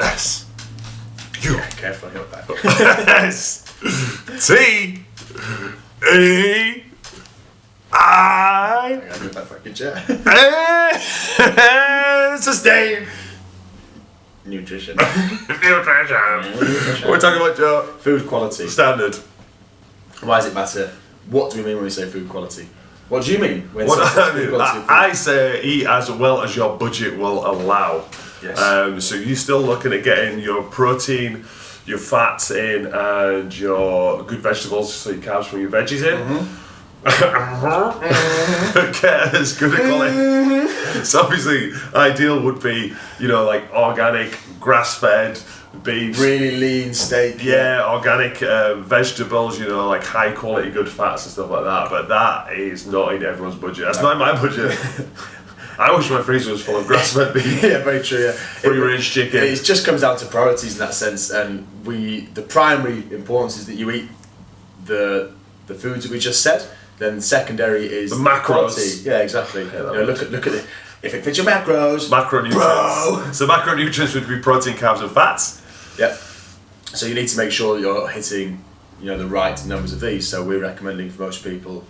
S. U. Yeah, careful, I got that. S. T. E. I. I gotta move that fucking chair. Sustain. Nutrition. Nutrition. We're talking about Joe. Food quality. Standard. Why does it matter? What do we mean when we say food quality? What do you mean when What we say I food mean, quality? of food? I say eat as well as your budget will allow. Yes. So you're still looking at getting your protein, your fats in, and your good vegetables, so your carbs from your veggies in. Get as good a quality. So obviously, ideal would be, like organic, grass-fed beef. Really lean steak. Yeah, organic vegetables, like high quality good fats and stuff like that. But that is not in everyone's budget. That's not in my budget. I wish my freezer was full of grass-fed beef. Yeah, very true. Yeah. Free-range chicken. It just comes down to priorities in that sense, and the primary importance is that you eat the foods that we just said. Then secondary is The macros. quality. Yeah, exactly. Look at it. If it fits your macros. Macronutrients. Bro. So macronutrients would be protein, carbs, and fats. Yeah. So you need to make sure that you're hitting, the right numbers of these. So we're recommending for most people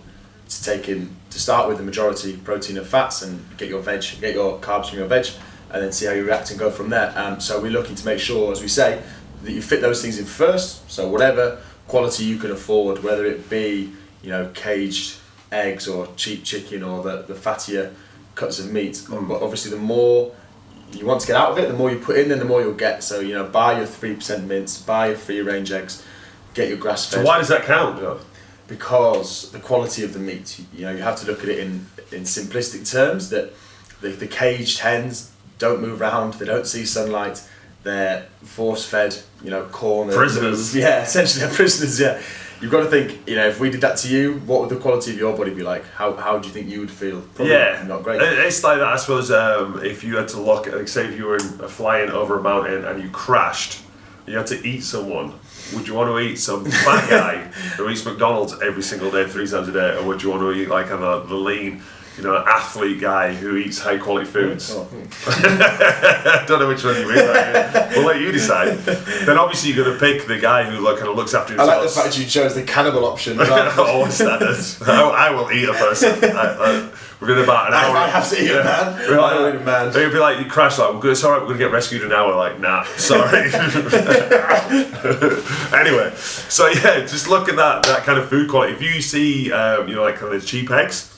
to start with the majority protein and fats, and get your carbs from your veg, and then see how you react and go from there. So we're looking to make sure, as we say, that you fit those things in first. So whatever quality you can afford, whether it be caged eggs or cheap chicken or the fattier cuts of meat. But obviously, the more you want to get out of it, the more you put in, then the more you'll get. So buy your 3% mince, buy your free range eggs, get your grass fed. So why does that count, Joe? Because the quality of the meat, you have to look at it in simplistic terms, that the caged hens don't move around, they don't see sunlight, they're force fed, corn. Prisoners. Yeah, essentially they're prisoners. Yeah. You've got to think, if we did that to you, what would the quality of your body be like? How do you think you would feel? Probably not great. It's like that, I suppose. If you had to look, say, if you were flying over a mountain and you crashed, you had to eat someone. Would you want to eat some fat guy who eats McDonald's every single day, 3 times a day, or would you want to eat like the lean, athlete guy who eats high quality foods? I don't know which one you eat. We'll let you decide. Then obviously you're going to pick the guy who kind of looks after I himself. like the fact you chose the cannibal option. Always standards. I will eat a person. Within about an hour. I have to eat a man. I'll eat a man. They'd be like, you crash, it's alright, we're going to get rescued in an hour. Like, nah, sorry. Anyway, so yeah, just look at that kind of food quality. If you see, like kind of the cheap eggs,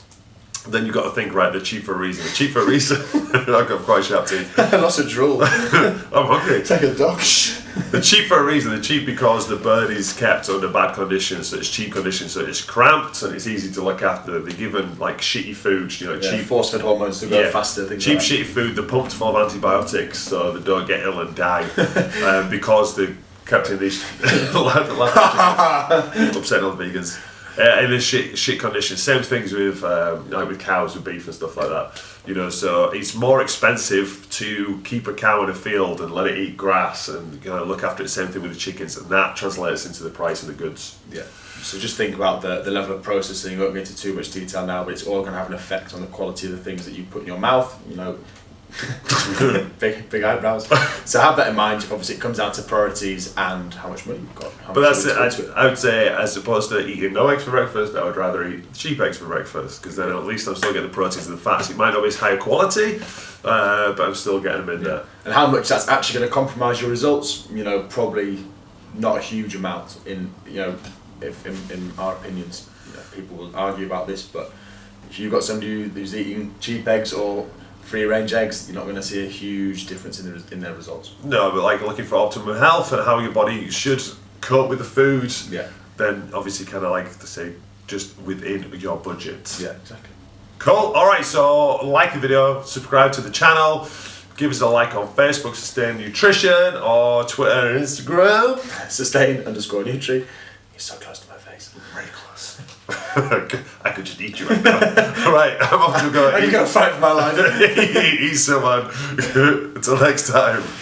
then you've got to think, right, they're cheap for a reason. They're cheap for a reason. I've got quite sharp teeth. I lost a drool. I'm hungry. It's like a dog. They're cheap for a reason. They're cheap because the bird is kept under bad conditions, so it's cheap conditions, so it's cramped and it's easy to look after. They're given like shitty food, cheap force-fed hormones to go faster. Things cheap like that. shitty food. They're pumped full of antibiotics so they don't get ill and die because they're kept in these upsetting all the vegans. In this shit condition. Same things with like with cows, with beef and stuff like that. So it's more expensive to keep a cow in a field and let it eat grass and look after it. Same thing with the chickens, and that translates into the price of the goods. Yeah. So just think about the level of processing. I won't go into too much detail now, but it's all going to have an effect on the quality of the things that you put in your mouth. big eyebrows. So have that in mind. Obviously, it comes down to priorities and how much money you've got. But that's it. I would say, as opposed to eating no eggs for breakfast, I would rather eat cheap eggs for breakfast, because then at least I'm still getting the proteins and the fats. It might not be as high quality, but I'm still getting them in there. And how much that's actually going to compromise your results? Probably not a huge amount. In our opinions, people will argue about this, but if you've got somebody who's eating cheap eggs or free range eggs, you're not going to see a huge difference in their results. No, but like looking for optimum health and how your body should cope with the food, then obviously kind of like to say just within your budget. Yeah, exactly. Cool. Alright, so like the video, subscribe to the channel, give us a like on Facebook, Sustain Nutrition, or Twitter and Instagram. Sustain_Nutri. You're so close to my face. Very close. I could just eat you right now. Right, I'm off to go. You're going to fight for my life. Eat someone. Until next time.